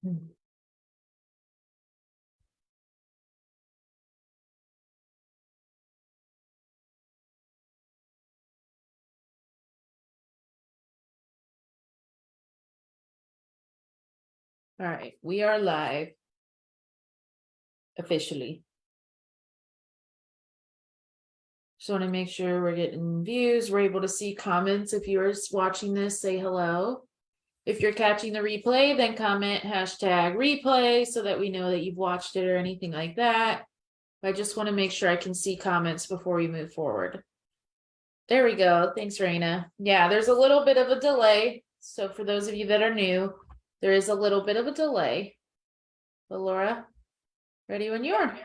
All right, we are live officially. Just want to make sure we're getting views. We're able to see comments. If you're watching this, say hello. If you're catching the replay, then comment #replay so that we know that you've watched it or anything like that. I just want to make sure I can see comments before we move forward. There we go. Thanks, Raina. Yeah, there's a little bit of a delay. So for those of you that are new, there is a little bit of a delay. But Laura, ready when you are.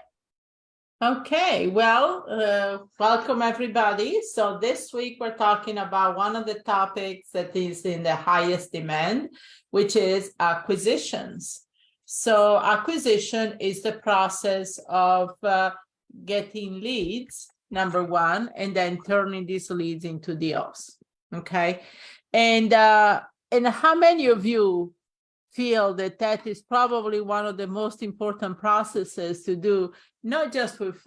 Okay, well, welcome everybody. So this week we're talking about one of the topics that is in the highest demand, which is acquisitions. So acquisition is the process of getting leads, number one, and then turning these leads into deals. Okay, and how many of you feel that that is probably one of the most important processes to do, not just with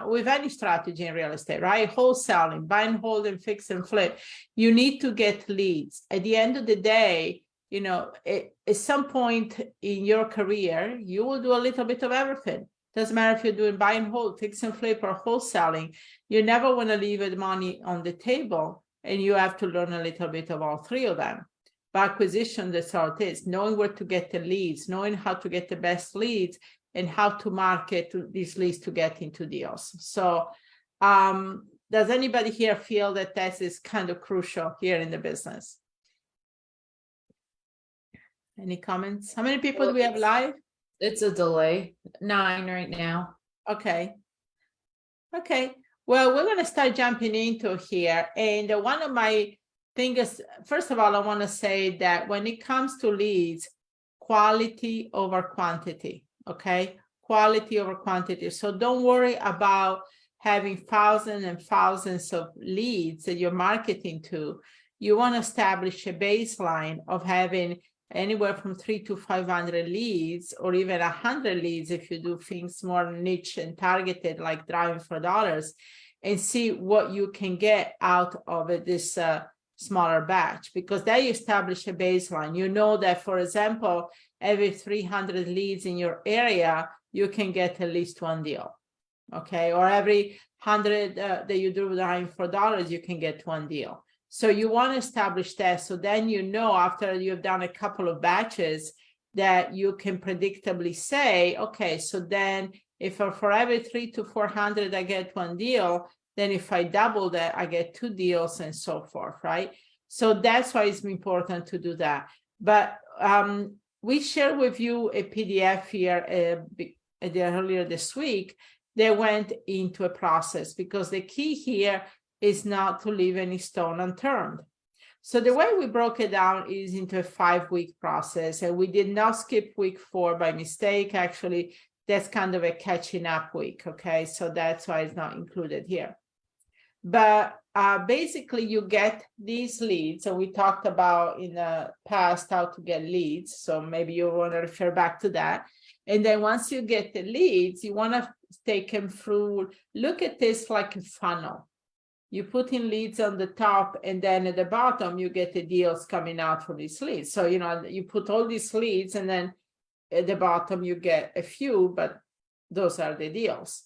with any strategy in real estate, right? Wholesaling, buy and hold and fix and flip. You need to get leads. At the end of the day, at some point in your career, you will do a little bit of everything. Doesn't matter if you're doing buy and hold, fix and flip, or wholesaling. You never want to leave the money on the table, and you have to learn a little bit of all three of them. But acquisition, that's how it is, knowing where to get the leads, knowing how to get the best leads, and how to market these leads to get into deals. So does anybody here feel that that is kind of crucial here in the business? Any comments? How many people do we have live? It's a delay, 9 right now. Okay. Well, we're going to start jumping into here. And one of my thing is, first of all, I want to say that when it comes to leads, quality over quantity, okay? Quality over quantity. So don't worry about having thousands and thousands of leads that you're marketing to. You want to establish a baseline of having anywhere from 300 to 500 leads, or even 100 leads if you do things more niche and targeted, like driving for dollars, and see what you can get out of it, this smaller batch, because they establish a baseline. You know that, for example, every 300 leads in your area, you can get at least one deal, okay? Or every 100 that you do for dollars, you can get one deal. So you want to establish that, so then after you've done a couple of batches, that you can predictably say, okay, so then if for every 300 to 400 I get one deal, then if I double that, I get 2 deals and so forth, right? So that's why it's important to do that. But we shared with you a PDF here earlier this week that went into a process, because the key here is not to leave any stone unturned. So the way we broke it down is into a 5-week process, and we did not skip week 4 by mistake. Actually, that's kind of a catching up week, okay? So that's why it's not included here. But basically, you get these leads, and we talked about in the past how to get leads, so maybe you want to refer back to that. And then once you get the leads, you want to take them through, look at this like a funnel. You put in leads on the top, and then at the bottom, you get the deals coming out for these leads. So, you put all these leads, and then at the bottom, you get a few, but those are the deals.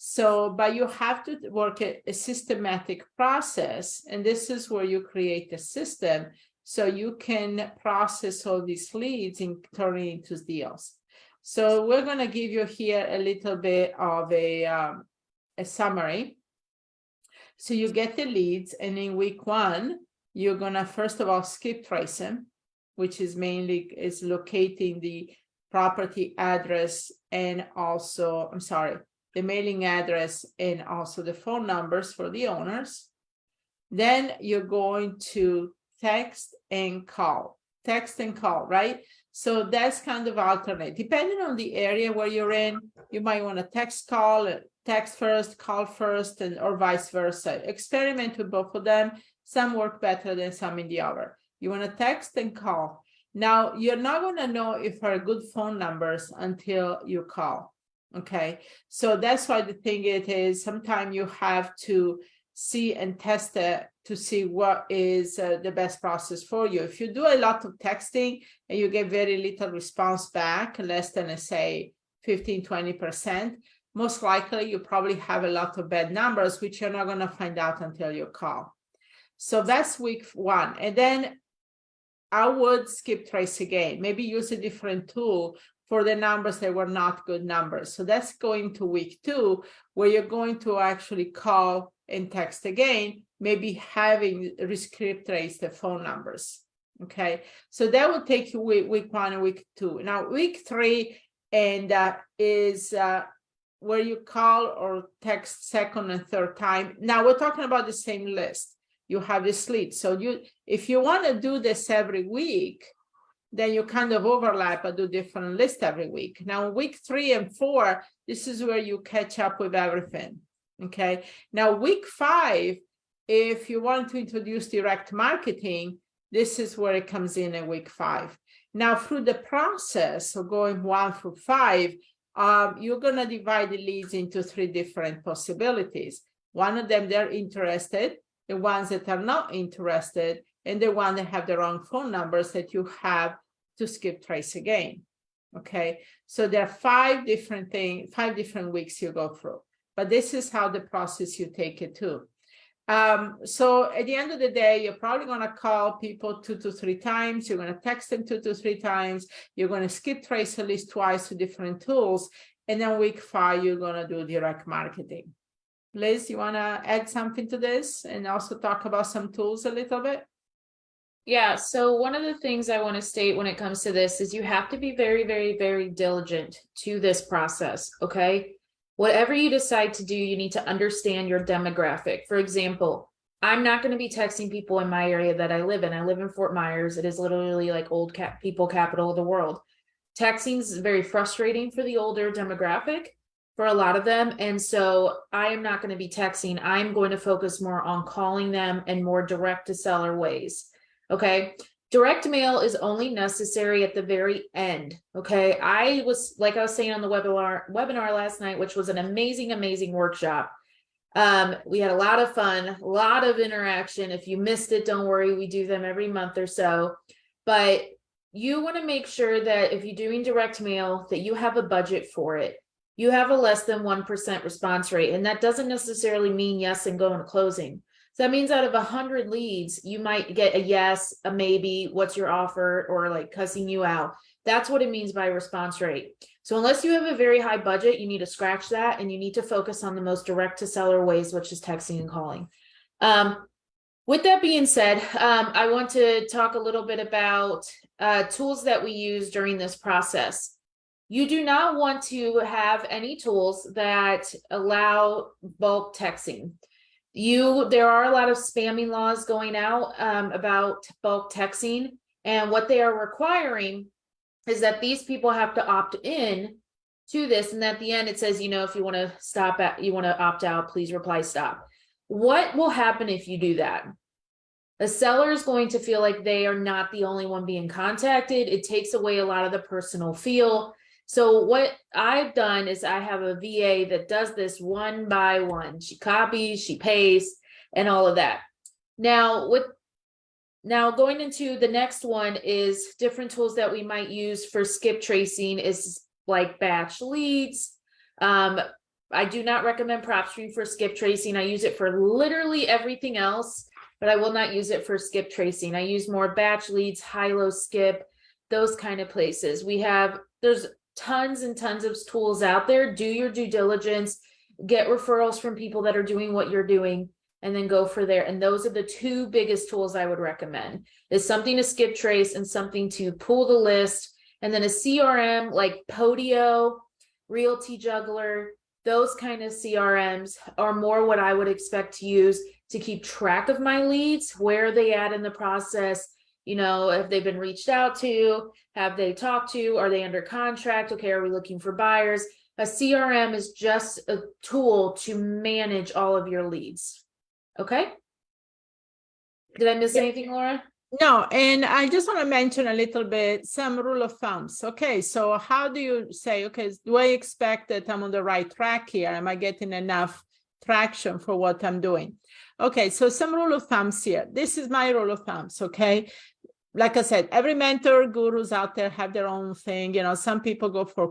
So, but you have to work a systematic process, and this is where you create a system so you can process all these leads and turn it into deals. So we're going to give you here a little bit of a summary. So you get the leads, and in week 1, you're going to, first of all, skip trace them, which is mainly locating the property address and also, the mailing address and also the phone numbers for the owners. Then you're going to text and call, right? So that's kind of alternate. Depending on the area where you're in, you might want to text first, call first, or vice versa. Experiment with both of them. Some work better than some in the other. You want to text and call. Now, you're not going to know if are good phone numbers until you call. Okay, so that's why the thing it is, sometimes you have to see and test it to see what is the best process for you. If you do a lot of texting and you get very little response back, less than, let's say, 15-20%, most likely you probably have a lot of bad numbers, which you're not going to find out until you call. So that's week 1. And then I would skip trace again, maybe use a different tool for the numbers that were not good numbers. So that's going to week 2, where you're going to actually call and text again, maybe having rescript trace the phone numbers. Okay, so that will take you week 1 and week 2. Now, week 3 and is where you call or text second and third time. Now we're talking about the same list. You have this lead. So if you want to do this every week, then you kind of overlap and do different lists every week. Now, week 3 and 4, this is where you catch up with everything. Okay. Now, week 5, if you want to introduce direct marketing, this is where it comes in week 5. Now, through the process of going 1 through 5, you're going to divide the leads into 3 different possibilities. One of them, they're interested, the ones that are not interested, and the ones that have the wrong phone numbers that you have to skip trace again. Okay, so there are 5 different things, 5 different weeks you go through, but this is how the process you take it to. So at the end of the day, you're probably going to call people 2 to 3 times. You're going to text them 2 to 3 times. You're going to skip trace at least twice to different tools. And then week 5, you're going to do direct marketing. Liz, you want to add something to this and also talk about some tools a little bit? Yeah, so one of the things I want to state when it comes to this is you have to be very, very, very diligent to this process, okay? Whatever you decide to do, you need to understand your demographic. For example, I'm not going to be texting people in my area that I live in. I live in Fort Myers. It is literally like old people capital of the world. Texting is very frustrating for the older demographic, for a lot of them. And so I am not going to be texting. I'm going to focus more on calling them and more direct to seller ways. Okay. Direct mail is only necessary at the very end. Okay. I was saying on the webinar last night, which was an amazing workshop. We had a lot of fun, a lot of interaction. If you missed it, don't worry. We do them every month or so, but you want to make sure that if you're doing direct mail, that you have a budget for it. You have a less than 1% response rate. And that doesn't necessarily mean yes and go into closing. So that means out of 100 leads, you might get a yes, a maybe, what's your offer, or like cussing you out. That's what it means by response rate. So unless you have a very high budget, you need to scratch that and you need to focus on the most direct to seller ways, which is texting and calling. With that being said, I want to talk a little bit about tools that we use during this process. You do not want to have any tools that allow bulk texting. There are a lot of spamming laws going out about bulk texting, and what they are requiring is that these people have to opt in to this, and at the end it says, if you want to opt out, please reply stop. What will happen if you do that? The seller is going to feel like they are not the only one being contacted. It takes away a lot of the personal feel. So what I've done is I have a VA that does this one by one. She copies, she pastes, and all of that. Now going into the next one is different tools that we might use for skip tracing is like batch leads. I do not recommend PropStream for skip tracing. I use it for literally everything else, but I will not use it for skip tracing. I use more batch leads, high-low skip, those kind of places. There's tons and tons of tools out there. Do your due diligence, get referrals from people that are doing what you're doing, and then go for there. And those are the 2 biggest tools I would recommend, is something to skip trace and something to pull the list. And then a CRM like Podio, Realty Juggler, those kind of CRMs are more what I would expect to use to keep track of my leads. Where are they at in the process? If they've been reached out to, have they talked to, are they under contract? Okay, are we looking for buyers? A CRM is just a tool to manage all of your leads. Okay. Did I miss anything, Laura? No, and I just want to mention a little bit some rule of thumbs. Okay, so how do you say, okay, do I expect that I'm on the right track here? Am I getting enough traction for what I'm doing? Okay, so some rule of thumbs here. This is my rule of thumbs, okay? Like I said, every mentor gurus out there have their own thing. You know, some people go for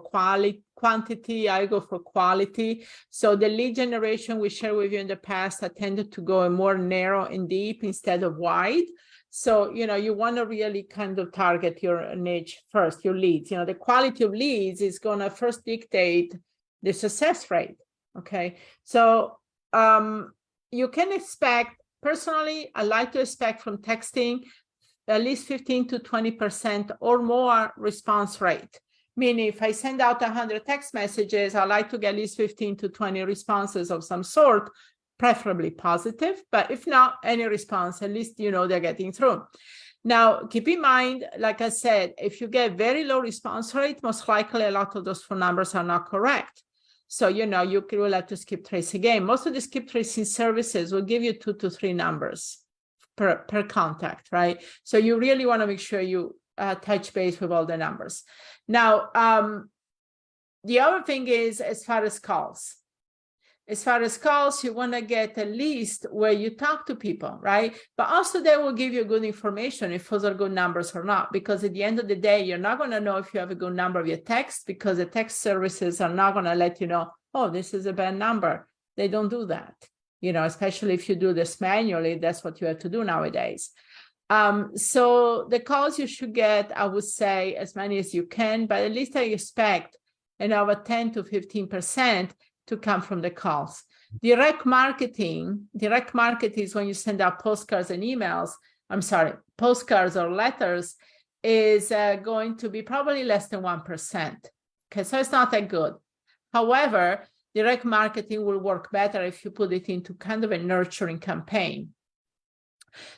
quantity, I go for quality. So the lead generation we shared with you in the past, I tended to go more narrow and deep instead of wide. So, you know, you want to really kind of target your niche first, your leads. You know, the quality of leads is going to first dictate the success rate. Okay. So you can expect, personally, I like to expect from texting at least 15 to 20% or more response rate. Meaning if I send out 100 text messages, I like to get at least 15 to 20 responses of some sort, preferably positive, but if not any response, at least you know they're getting through. Now, keep in mind, like I said, if you get very low response rate, most likely a lot of those phone numbers are not correct. So, you know, you will have to skip trace again. Most of the skip tracing services will give you 2 to 3 numbers per contact, right? So you really want to make sure you touch base with all the numbers. Now, the other thing is as far as calls. As far as calls, you want to get a list where you talk to people, right? But also they will give you good information if those are good numbers or not, because at the end of the day, you're not going to know if you have a good number via text, because the text services are not going to let you know, oh, this is a bad number. They don't do that. You know, especially if you do this manually, that's what you have to do nowadays. So the calls you should get, I would say, as many as you can, but at least I expect another 10 to 15% to come from the calls. Direct marketing is when you send out postcards and emails. Postcards or letters is going to be probably less than 1%. Okay, so it's not that good. However, direct marketing will work better if you put it into kind of a nurturing campaign.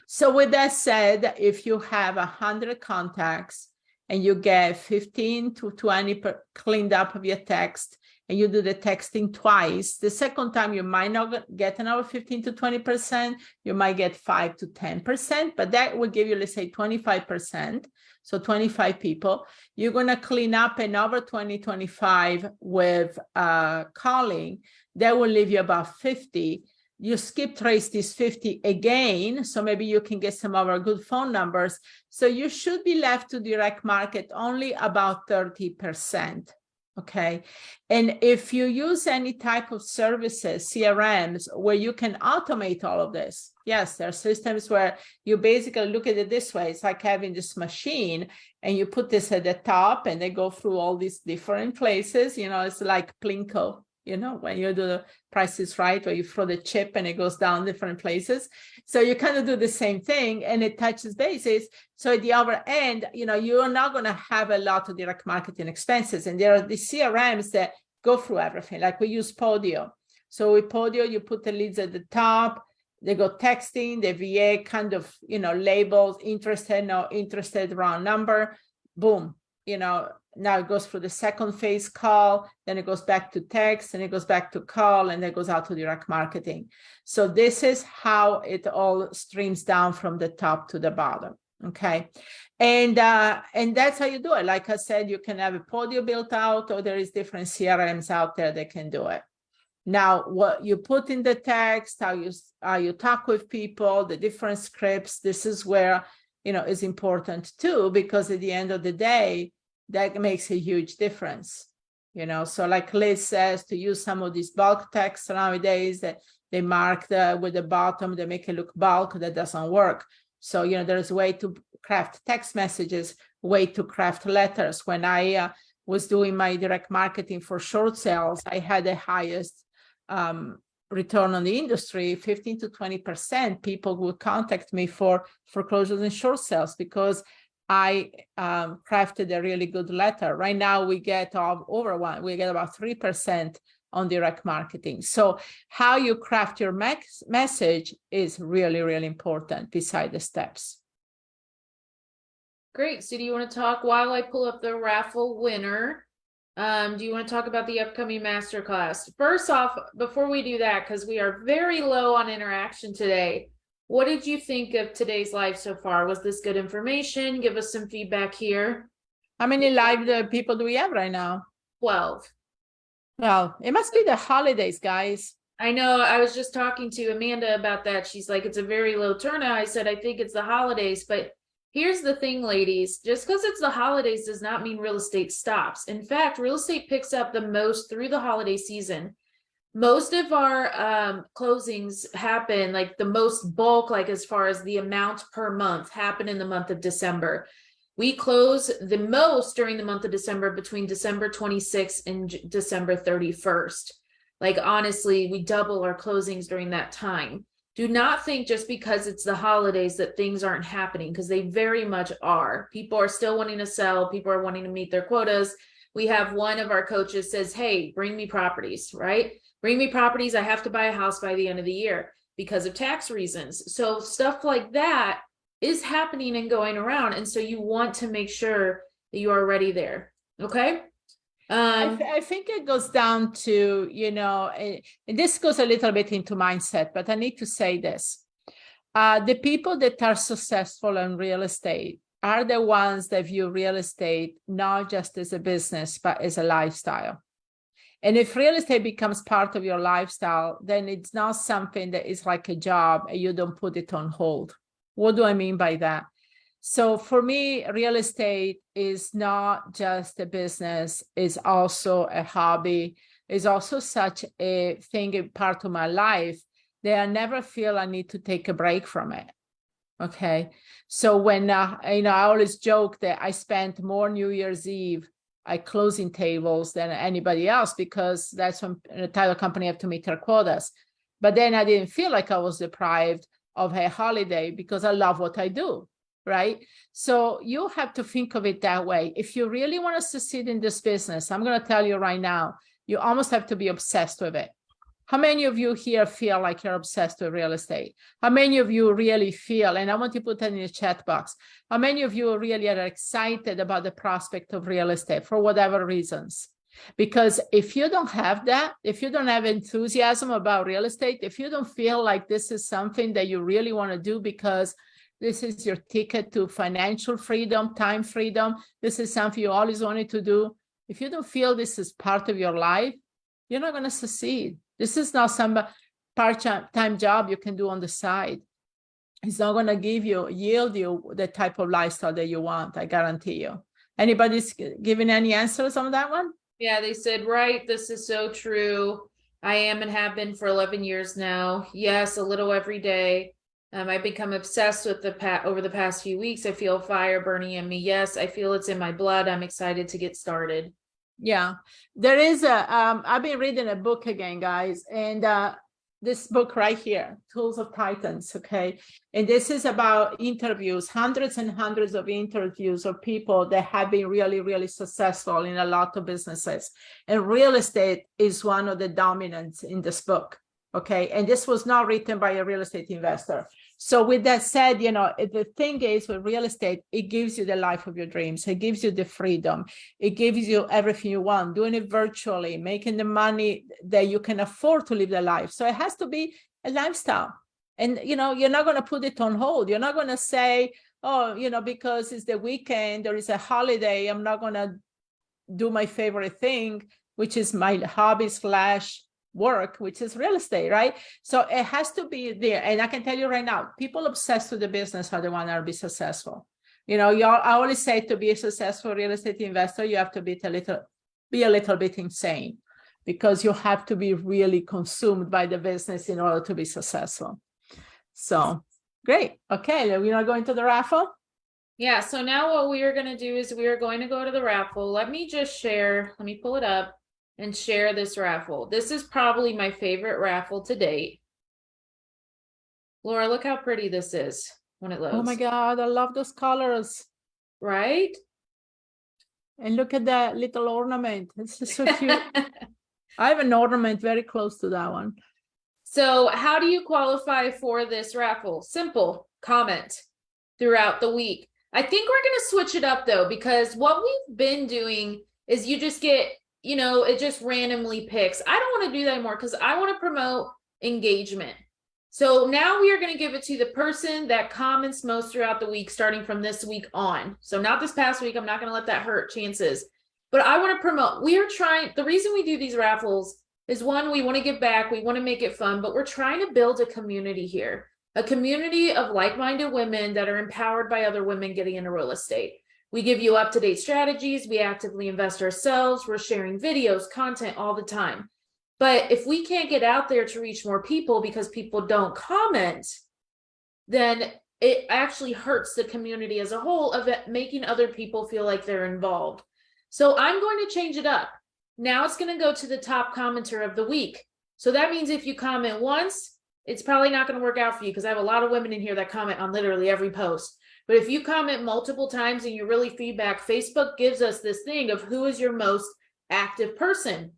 So with that said, if you have 100 contacts and you get 15 to 20 cleaned up via text, and you do the texting twice, the second time you might not get another 15 to 20%, you might get 5 to 10%, but that will give you, let's say, 25%. So 25 people. You're going to clean up another 20, 25 with calling. That will leave you about 50. You skip trace these 50 again, so maybe you can get some other good phone numbers. So you should be left to direct market only about 30%. Okay. And if you use any type of services, CRMs, where you can automate all of this, yes, there are systems where you basically look at it this way. It's like having this machine and you put this at the top and they go through all these different places. You know, it's like Plinko, you know, when you do the Price is Right, where you throw the chip and it goes down different places. So you kind of do the same thing and it touches bases. So at the other end, you know, you're not going to have a lot of direct marketing expenses. And there are the CRMs that go through everything. Like we use Podio. So with Podio, you put the leads at the top. They go texting, the VA kind of, you know, labels, interested, no interested, round number, boom, you know, now it goes through the second phase call, then it goes back to text, and it goes back to call, and then it goes out to direct marketing. So this is how it all streams down from the top to the bottom. Okay. And that's how you do it. Like I said, you can have a Podio built out, or there is different CRMs out there that can do it. Now, what you put in the text, how you talk with people, the different scripts, this is where, you know, is important too, because at the end of the day, that makes a huge difference. You know, so like Liz says, to use some of these bulk texts nowadays that they mark with the bottom, they make it look bulk, that doesn't work. So, you know, there's a way to craft text messages, way to craft letters. When I was doing my direct marketing for short sales, I had the highest return on the industry. 15 to 20% people would contact me for foreclosures and short sales because I crafted a really good letter. Right now we get about 3% on direct marketing. So how you craft your message is really, really important beside the steps. Great. So do you want to talk while I pull up the raffle winner? Do you want to talk about the upcoming masterclass? First off, before we do that, because we are very low on interaction today, What did you think of today's live so far? Was this good information? Give us some feedback here. How many live people do we have right now? 12. Well, it must be the holidays, guys. I know, I was just talking to Amanda about that. She's like, it's a very low turnout. I said, I think it's the holidays, but here's the thing, ladies, just because it's the holidays does not mean real estate stops. In fact, real estate picks up the most through the holiday season. Most of our closings happen, like the most bulk, like as far as the amount per month, happen in the month of December. We close the most during the month of December between December 26th and December 31st. Like, honestly, we double our closings during that time. Do not think just because it's the holidays that things aren't happening, because they very much are. People are still wanting to sell. People are wanting to meet their quotas. We have one of our coaches says, hey, bring me properties, right? Bring me properties. I have to buy a house by the end of the year because of tax reasons. So stuff like that is happening and going around. And so you want to make sure that you are ready there. Okay. I think it goes down to, and this goes a little bit into mindset, but I need to say this. The people that are successful in real estate are the ones that view real estate not just as a business, but as a lifestyle. And if real estate becomes part of your lifestyle, then it's not something that is like a job and you don't put it on hold. What do I mean by that? So for me, real estate is not just a business, it's also a hobby, it's also such a thing, a part of my life that I never feel I need to take a break from it. Okay. So when, I always joke that I spent more New Year's Eve at closing tables than anybody else, because that's when a title company have to meet their quotas. But then I didn't feel like I was deprived of a holiday because I love what I do. Right? So you have to think of it that way. If you really want to succeed in this business, I'm going to tell you right now, you almost have to be obsessed with it. How many of you here feel like you're obsessed with real estate? How many of you really feel, and I want to put that in the chat box, how many of you really are excited about the prospect of real estate for whatever reasons? Because if you don't have that, if you don't have enthusiasm about real estate, if you don't feel like this is something that you really want to do because this is your ticket to financial freedom, time freedom, this is something you always wanted to do, if you don't feel this is part of your life, you're not going to succeed. This is not some part-time job you can do on the side. It's not going to yield you the type of lifestyle that you want, I guarantee you. Anybody's giving any answers on that one? Yeah, they said, right, this is so true. I am and have been for 11 years now. Yes, a little every day. I've become obsessed with over the past few weeks. I feel fire burning in me. Yes, I feel it's in my blood. I'm excited to get started. Yeah, there is I've been reading a book again, guys, and this book right here, Tools of Titans, okay? And this is about interviews, hundreds and hundreds of interviews of people that have been really, really successful in a lot of businesses. And real estate is one of the dominants in this book, okay? And this was not written by a real estate investor. So with that said, the thing is with real estate, it gives you the life of your dreams. It gives you the freedom. It gives you everything you want, doing it virtually, making the money that you can afford to live the life. So it has to be a lifestyle. And, you're not going to put it on hold. You're not going to say, oh, because it's the weekend or it's a holiday, I'm not going to do my favorite thing, which is my hobby / work, which is real estate, right? So it has to be there. And I can tell you right now, people obsessed with the business are the ones that are be successful. I always say to be a successful real estate investor, you have to be a little bit insane, because you have to be really consumed by the business in order to be successful. So great. Okay, we're not going to the raffle. Yeah, so now what we are going to do is we are going to go to the raffle. Let me just share, let me pull it up and share this raffle. This is probably my favorite raffle to date. Laura, look how pretty this is when it loads. Oh my God, I love those colors. Right? And look at that little ornament. This is so cute. I have an ornament very close to that one. So how do you qualify for this raffle? Simple, comment throughout the week. I think we're going to switch it up though, because what we've been doing is you just get, it just randomly picks. I don't want to do that anymore because I want to promote engagement. So now we are going to give it to the person that comments most throughout the week, starting from this week on. So not this past week. I'm not going to let that hurt chances. But I want to promote. We are trying. The reason we do these raffles is one, we want to give back. We want to make it fun, but we're trying to build a community here, a community of like-minded women that are empowered by other women getting into real estate. We give you up-to-date strategies. We actively invest ourselves. We're sharing videos, content all the time. But if we can't get out there to reach more people because people don't comment, then it actually hurts the community as a whole of it, making other people feel like they're involved. So I'm going to change it up. Now it's going to go to the top commenter of the week. So that means if you comment once, it's probably not going to work out for you because I have a lot of women in here that comment on literally every post. But if you comment multiple times and you really feedback, Facebook gives us this thing of who is your most active person.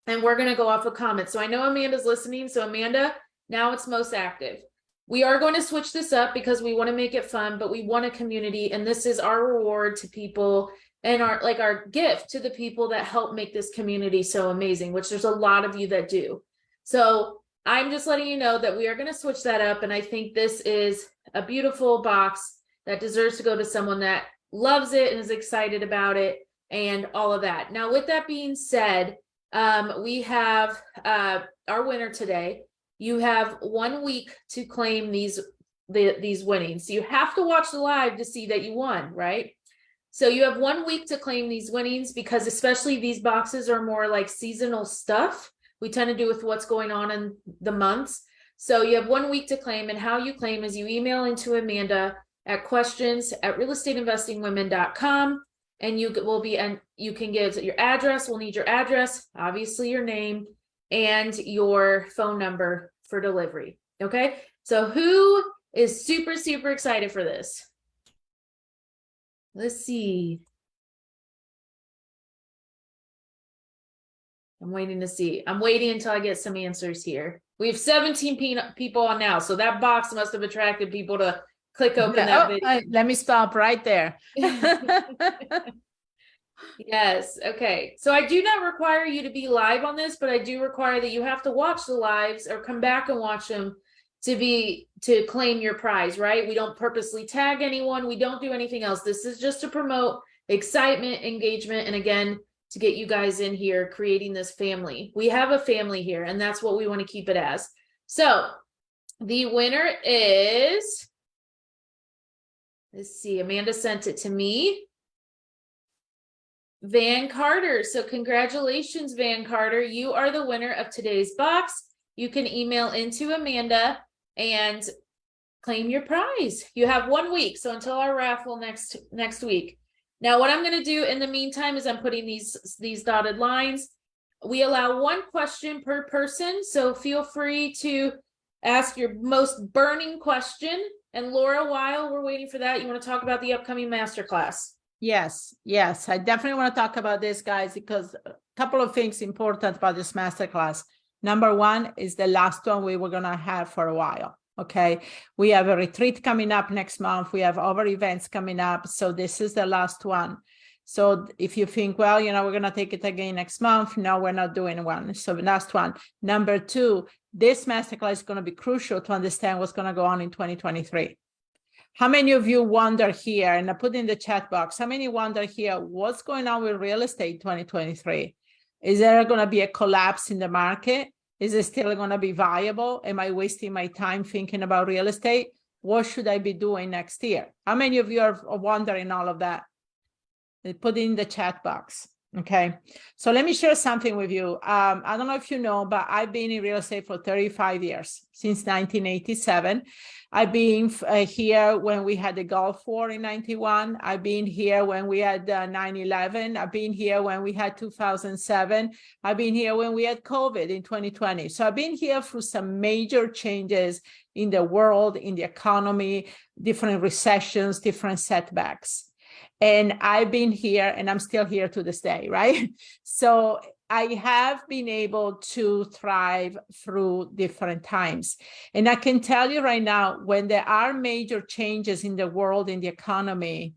And we're going to go off a comment. So I know Amanda's listening. So Amanda, now it's most active. We are going to switch this up because we want to make it fun, but we want a community. And this is our reward to people and our gift to the people that help make this community so amazing, which there's a lot of you that do. So I'm just letting you know that we are going to switch that up. And I think this is a beautiful box that deserves to go to someone that loves it and is excited about it and all of that. Now, with that being said, we have our winner today. You have 1 week to claim these winnings. So you have to watch the live to see that you won, right? So you have 1 week to claim these winnings because especially these boxes are more like seasonal stuff. We tend to do with what's going on in the months. So you have 1 week to claim, and how you claim is you email into Amanda at questions@realestateinvestingwomen.com. And you can give your address. We'll need your address, obviously your name, and your phone number for delivery. Okay. So who is super, super excited for this? Let's see. I'm waiting to see. I'm waiting until I get some answers here. We have 17 people on now. So that box must have attracted people to click open that video. Let me stop right there. Yes. Okay. So I do not require you to be live on this, but I do require that you have to watch the lives or come back and watch them to claim your prize, right? We don't purposely tag anyone. We don't do anything else. This is just to promote excitement, engagement, and again, to get you guys in here creating this family. We have a family here, and that's what we want to keep it as. So the winner is, let's see, Amanda sent it to me. Van Carter. So congratulations, Van Carter. You are the winner of today's box. You can email into Amanda and claim your prize. You have 1 week. So until our raffle next week. Now, what I'm going to do in the meantime is I'm putting these dotted lines. We allow one question per person. So feel free to ask your most burning question. And Laura, while we're waiting for that, you want to talk about the upcoming masterclass? Yes. I definitely want to talk about this, guys, because a couple of things important about this masterclass. Number one is the last one we were going to have for a while. Okay. We have a retreat coming up next month. We have other events coming up. So this is the last one. So if you think, well, we're going to take it again next month. No, we're not doing one. So the last one. Number two, this masterclass is going to be crucial to understand what's going to go on in 2023. How many of you wonder here, and I put in the chat box, how many wonder here, what's going on with real estate 2023? Is there going to be a collapse in the market? Is it still going to be viable? Am I wasting my time thinking about real estate? What should I be doing next year? How many of you are wondering all of that? Put it in the chat box. Okay. So let me share something with you. I don't know if you know, but I've been in real estate for 35 years, since 1987. I've been here when we had the Gulf War in 91. I've been here when we had 9/11. I've been here when we had 2007. I've been here when we had COVID in 2020. So I've been here through some major changes in the world, in the economy, different recessions, different setbacks. And I've been here and I'm still here to this day, right? So I have been able to thrive through different times. And I can tell you right now, when there are major changes in the world, in the economy,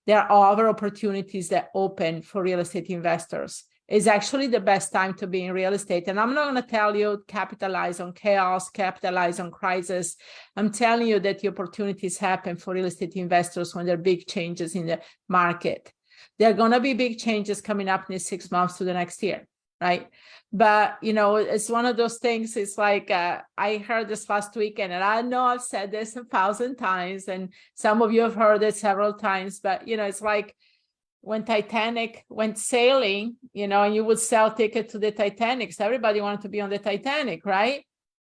there are other opportunities that open for real estate investors. is actually the best time to be in real estate. And I'm not going to tell you capitalize on chaos, capitalize on crisis. I'm telling you that the opportunities happen for real estate investors when there are big changes in the market. There are going to be big changes coming up in the 6 months to the next year, right? But, you know, it's one of those things. It's like, I heard this last weekend, and I know I've said this 1,000 times, and some of you have heard it several times, but, you know, it's like, when Titanic went sailing, you know, and you would sell tickets to the Titanic, so everybody wanted to be on the Titanic, right?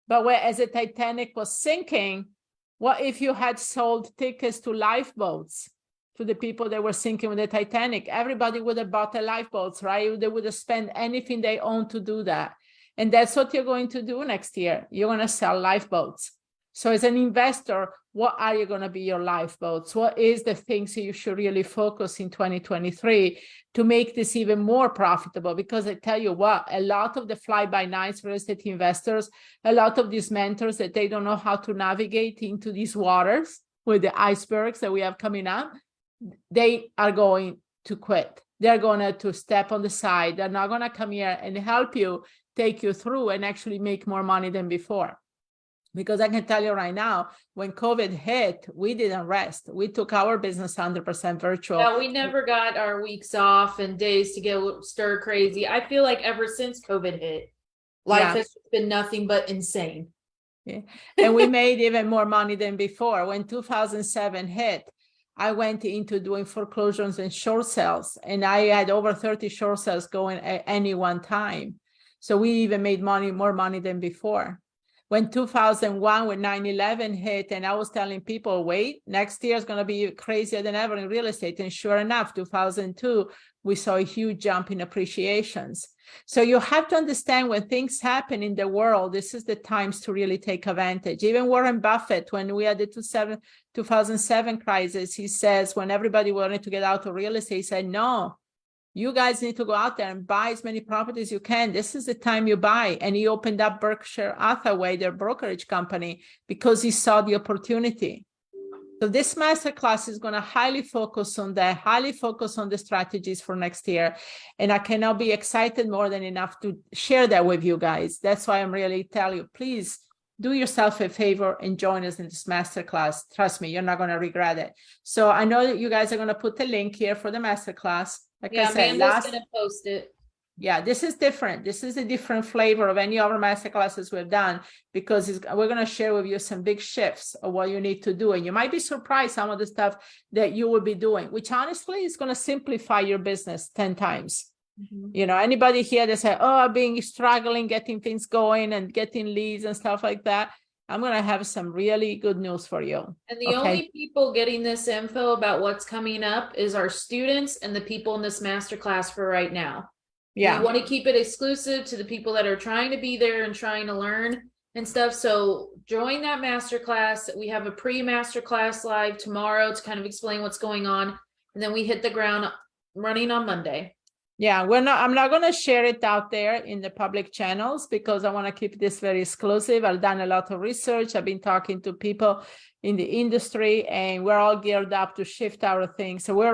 But as the Titanic was sinking, what if you had sold tickets to lifeboats to the people that were sinking with the Titanic? Everybody would have bought the lifeboats, right? They would have spent anything they owned to do that. And that's what you're going to do next year. You're going to sell lifeboats. So as an investor, what are you going to be your lifeboats? What is the things that you should really focus in 2023 to make this even more profitable? Because I tell you what, a lot of the fly-by-nights real estate investors, a lot of these mentors that they don't know how to navigate into these waters with the icebergs that we have coming up, they are going to quit. They're going to step on the side. They're not going to come here and help you, take you through and actually make more money than before. Because I can tell you right now, when COVID hit, we didn't rest. We took our business 100% virtual. Yeah, we never got our weeks off and days to get stir crazy. I feel like ever since COVID hit, life has been nothing but insane. Yeah. And we made even more money than before. When 2007 hit, I went into doing foreclosures and short sales, and I had over 30 short sales going at any one time. So we even made more money than before. When 2001, when 9/11 hit, and I was telling people, wait, next year is going to be crazier than ever in real estate. And sure enough, 2002, we saw a huge jump in appreciations. So you have to understand when things happen in the world, this is the times to really take advantage. Even Warren Buffett, when we had the 2007 crisis, he says, when everybody wanted to get out of real estate, he said, no, you guys need to go out there and buy as many properties as you can. This is the time you buy. And he opened up Berkshire Hathaway, their brokerage company, because he saw the opportunity. So this masterclass is going to highly focus on that, highly focus on the strategies for next year. And I cannot be excited more than enough to share that with you guys. That's why I'm really telling you, please do yourself a favor and join us in this masterclass. Trust me, you're not going to regret it. So I know that you guys are going to put the link here for the masterclass. Like I said, Amanda's going to post it. Yeah, this is different. This is a different flavor of any other masterclasses we've done, because we're going to share with you some big shifts of what you need to do. And you might be surprised some of the stuff that you will be doing, which honestly is going to simplify your business 10 times. Mm-hmm. You know, anybody here that say, oh, I've been struggling getting things going and getting leads and stuff like that, I'm going to have some really good news for you. And the only people getting this info about what's coming up is our students and the people in this masterclass for right now. Yeah. We want to keep it exclusive to the people that are trying to be there and trying to learn and stuff. So join that masterclass. We have a pre-masterclass live tomorrow to kind of explain what's going on. And then we hit the ground running on Monday. Yeah, I'm not going to share it out there in the public channels because I want to keep this very exclusive. I've done a lot of research. I've been talking to people in the industry, and we're all geared up to shift our things. So we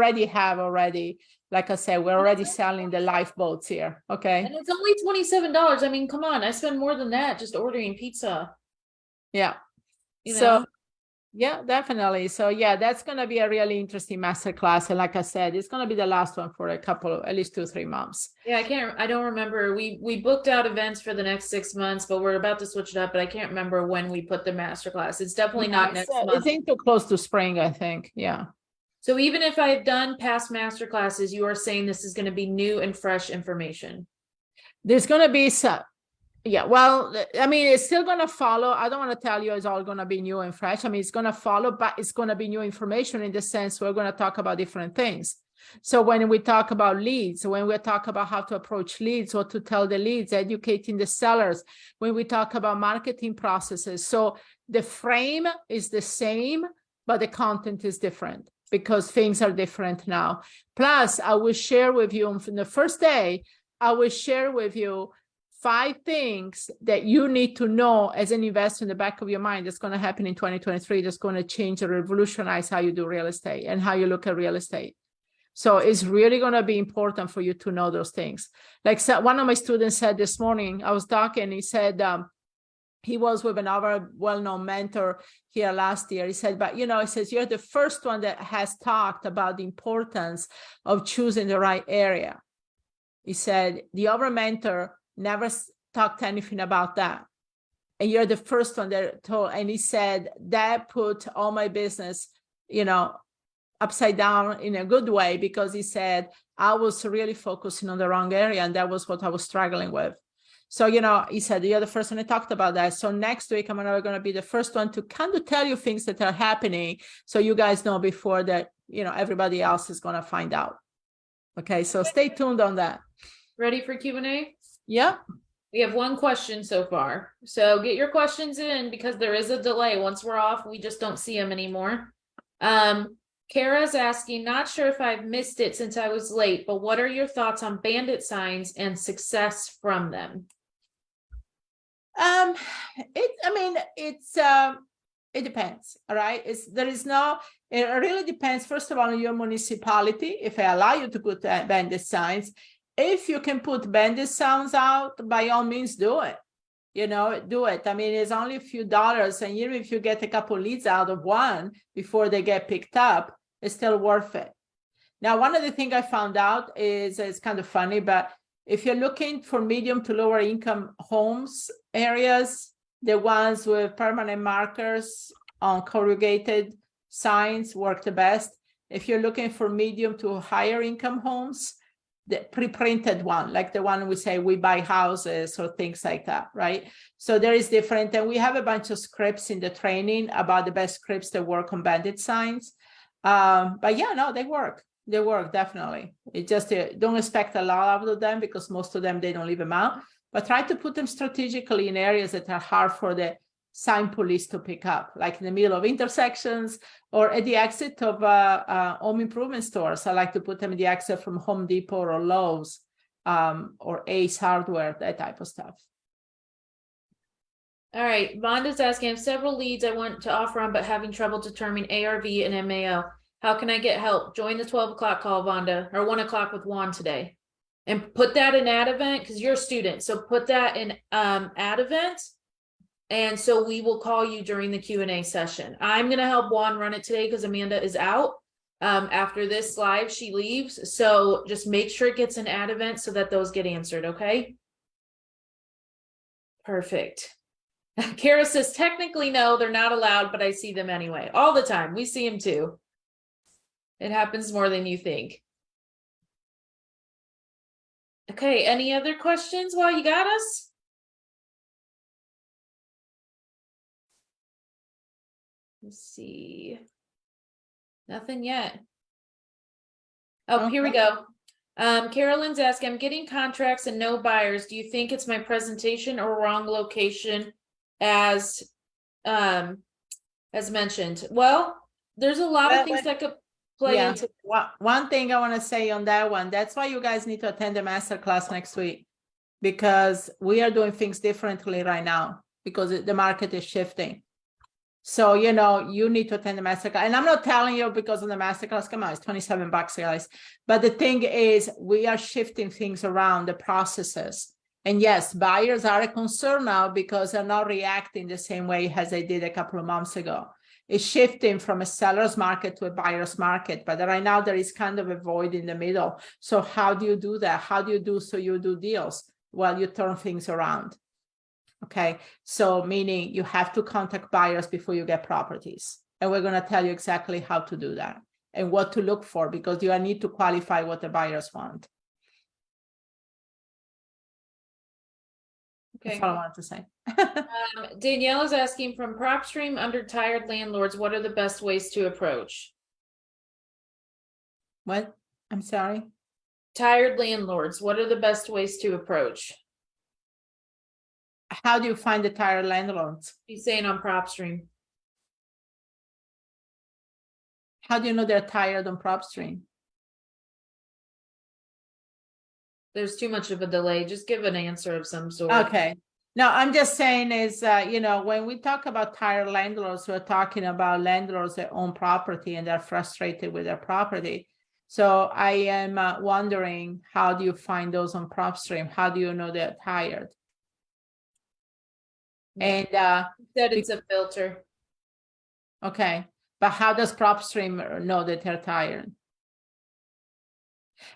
like I said, we're already selling the lifeboats here. Okay. And it's only $27. I mean, come on, I spend more than that just ordering pizza. Yeah. So yeah, definitely. So yeah, that's going to be a really interesting masterclass. And like I said, it's going to be the last one for at least 2-3 months. Yeah, I don't remember. We booked out events for the next 6 months, but we're about to switch it up, but I can't remember when we put the masterclass. It's definitely not next month. It's into close to spring, I think. Yeah. So even if I've done past masterclasses, you are saying this is going to be new and fresh information. There's going to be some. Yeah, well, I mean, it's still going to follow. I don't want to tell you it's all going to be new and fresh. I mean, it's going to follow, but it's going to be new information in the sense we're going to talk about different things. So when we talk about leads, when we talk about how to approach leads, what to tell the leads, educating the sellers, when we talk about marketing processes. So the frame is the same, but the content is different because things are different now. Plus, I will share with you on the first day, I will share with you 5 things that you need to know as an investor in the back of your mind that's going to happen in 2023 that's going to change and revolutionize how you do real estate and how you look at real estate. So it's really going to be important for you to know those things. Like one of my students said this morning, I was talking, he said, he was with another well-known mentor here last year. He said, but he says, you're the first one that has talked about the importance of choosing the right area. He said, the other mentor never talked anything about that. And you're the first one that told, and he said, that put all my business, upside down in a good way, because he said, I was really focusing on the wrong area. And that was what I was struggling with. So, he said, you're the first one I talked about that. So next week, I'm going to be the first one to kind of tell you things that are happening. So you guys know before that, everybody else is going to find out. Okay. So stay tuned on that. Ready for Q&A? Yeah. We have one question so far. So get your questions in, because there is a delay. Once we're off, we just don't see them anymore. Kara's asking, not sure if I've missed it since I was late, but what are your thoughts on bandit signs and success from them? It depends. All right. It really depends, first of all, on your municipality. If they allow you to put bandit signs, if you can put bandit signs out, by all means, do it. Do it. It's only a few dollars. And even if you get a couple leads out of one before they get picked up, it's still worth it. Now, one of the things I found out is, it's kind of funny, but if you're looking for medium to lower income homes areas, the ones with permanent markers on corrugated signs work the best. If you're looking for medium to higher income homes, the pre-printed one, like the one we say we buy houses or things like that, right? So there is different. And we have a bunch of scripts in the training about the best scripts that work on bandit signs. But yeah, no, they work. They work, definitely. It just, don't expect a lot out of them, because most of them, they don't leave them out. But try to put them strategically in areas that are hard for the sign police to pick up, like in the middle of intersections or at the exit of home improvement stores. I like to put them in the exit from Home Depot or Lowe's or Ace Hardware, that type of stuff. All right. Vonda's asking, I have several leads I want to offer on, but having trouble determining ARV and MAO. How can I get help? Join the 12 o'clock call, Vonda, or 1 o'clock with Juan today. And put that in ad event, because you're a student. So put that in ad event. And so we will call you during the Q&A session. I'm going to help Juan run it today because Amanda is out. After this live, she leaves. So just make sure it gets an ad event so that those get answered, okay? Perfect. Kara says, technically, no, they're not allowed, but I see them anyway. All the time. We see them too. It happens more than you think. Okay, any other questions while you got us? Let's see. Nothing yet. Oh, here we go. Carolyn's asking, I'm getting contracts and no buyers. Do you think it's my presentation or wrong location as mentioned? Well, there's a lot of things that could play into. One thing I want to say on that one, that's why you guys need to attend the masterclass next week, because we are doing things differently right now because the market is shifting. So, you need to attend the masterclass. And I'm not telling you because of the masterclass, come on, it's $27, guys. But the thing is, we are shifting things around, the processes. And yes, buyers are a concern now because they're not reacting the same way as they did a couple of months ago. It's shifting from a seller's market to a buyer's market. But right now there is kind of a void in the middle. So how do you do that? How do you do so you do deals while you turn things around? Okay, so meaning you have to contact buyers before you get properties. And we're going to tell you exactly how to do that and what to look for, because you need to qualify what the buyers want. Okay. That's all I wanted to say. Danielle is asking, from PropStream under tired landlords, what are the best ways to approach? What? I'm sorry? Tired landlords, what are the best ways to approach? How do you find the tired landlords? He's saying on PropStream. How do you know they're tired on PropStream? There's too much of a delay. Just give an answer of some sort. Okay. No, I'm just saying is, when we talk about tired landlords, we're talking about landlords that own property and they're frustrated with their property. So I am wondering, how do you find those on PropStream? How do you know they're tired? And That it's a filter. okay, but how does PropStream know that they're tired?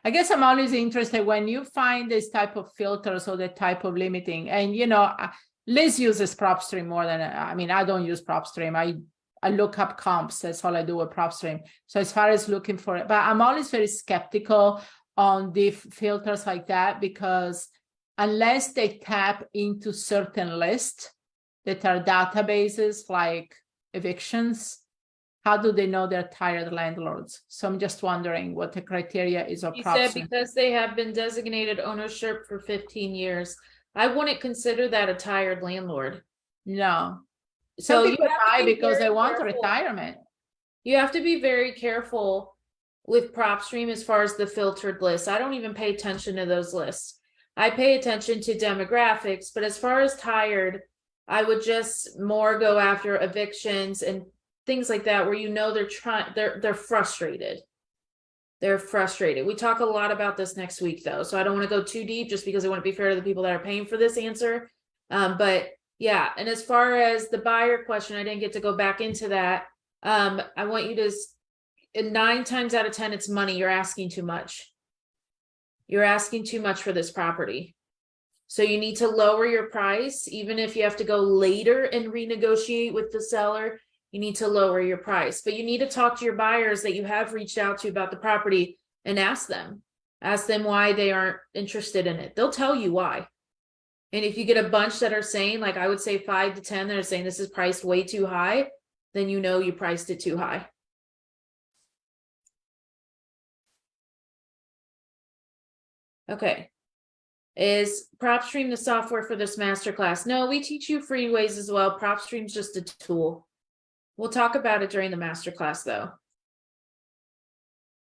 I guess I'm always interested when you find this type of filters or the type of limiting, and Liz uses PropStream more than I mean, I don't use PropStream. I look up comps. That's all I do with PropStream. So as far as looking for it, but I'm always very skeptical on the filters like that, because unless they tap into certain lists that are databases like evictions, how do they know they're tired landlords? So I'm just wondering what the criteria is of You said PropStream. because they have been designated ownership for 15 years. I wouldn't consider that a tired landlord. No. So Some you people have to buy be because they very want careful. retirement. You have to be very careful with PropStream as far as the filtered lists. I don't even pay attention to those lists. I pay attention to demographics, but as far as tired, I would just more go after evictions and things like that, where they're frustrated. They're frustrated. We talk a lot about this next week though, so I don't want to go too deep just because I want to be fair to the people that are paying for this answer. But yeah, and as far as the buyer question, I didn't get to go back into that. I want you to, and 9 times out of 10, it's money. You're asking too much. You're asking too much for this property. So you need to lower your price, even if you have to go later and renegotiate with the seller. You need to lower your price, but you need to talk to your buyers that you have reached out to about the property and ask them why they aren't interested in it. They'll tell you why. And if you get a bunch that are saying, like I would say 5 to 10 that are saying this is priced way too high, then you know you priced it too high. Okay. Is PropStream the software for this masterclass? No, we teach you free ways as well. PropStream's just a tool. We'll talk about it during the masterclass though.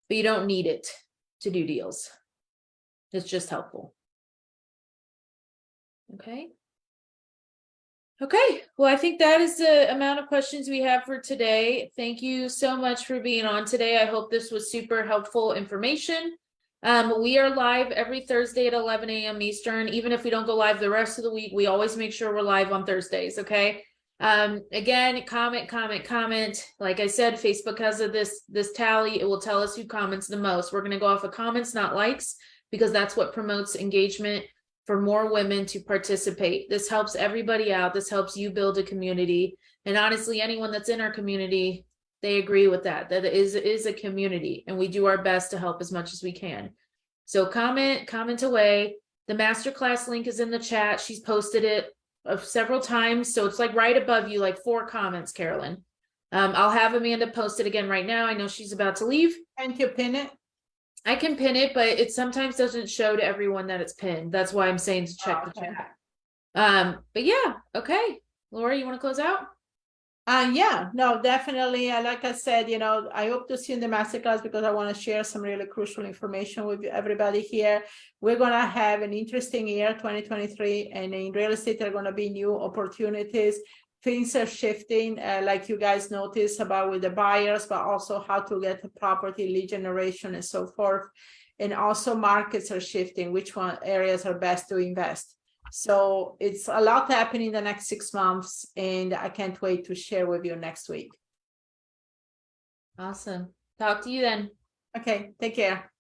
But you don't need it to do deals. It's just helpful. Okay. Okay, well, I think that is the amount of questions we have for today. Thank you so much for being on today. I hope this was super helpful information. We are live every Thursday at 11 a.m. Eastern. Even if we don't go live the rest of the week, we always make sure we're live on Thursdays, okay? Again, comment. Like I said, Facebook has this tally. It will tell us who comments the most. We're going to go off of comments, not likes, because that's what promotes engagement for more women to participate. This helps everybody out. This helps you build a community. And honestly, anyone that's in our community, they agree with that it is a community, and we do our best to help as much as we can. So comment away. The masterclass link is in the chat. She's posted it several times. So it's like right above you, like 4 comments, Carolyn. I'll have Amanda post it again right now. I know she's about to leave. Can't you pin it? I can pin it, but it sometimes doesn't show to everyone that it's pinned. That's why I'm saying to check the chat. But yeah, okay. Laura, you want to close out? Yeah, no, definitely. Like I said, I hope to see you in the masterclass because I want to share some really crucial information with everybody here. We're going to have an interesting year, 2023, and in real estate, there are going to be new opportunities. Things are shifting, like you guys noticed about with the buyers, but also how to get the property, lead generation, and so forth. And also markets are shifting, which areas are best to invest. So it's a lot happening in the next 6 months, and I can't wait to share with you next week. Awesome. Talk to you then. Okay, take care.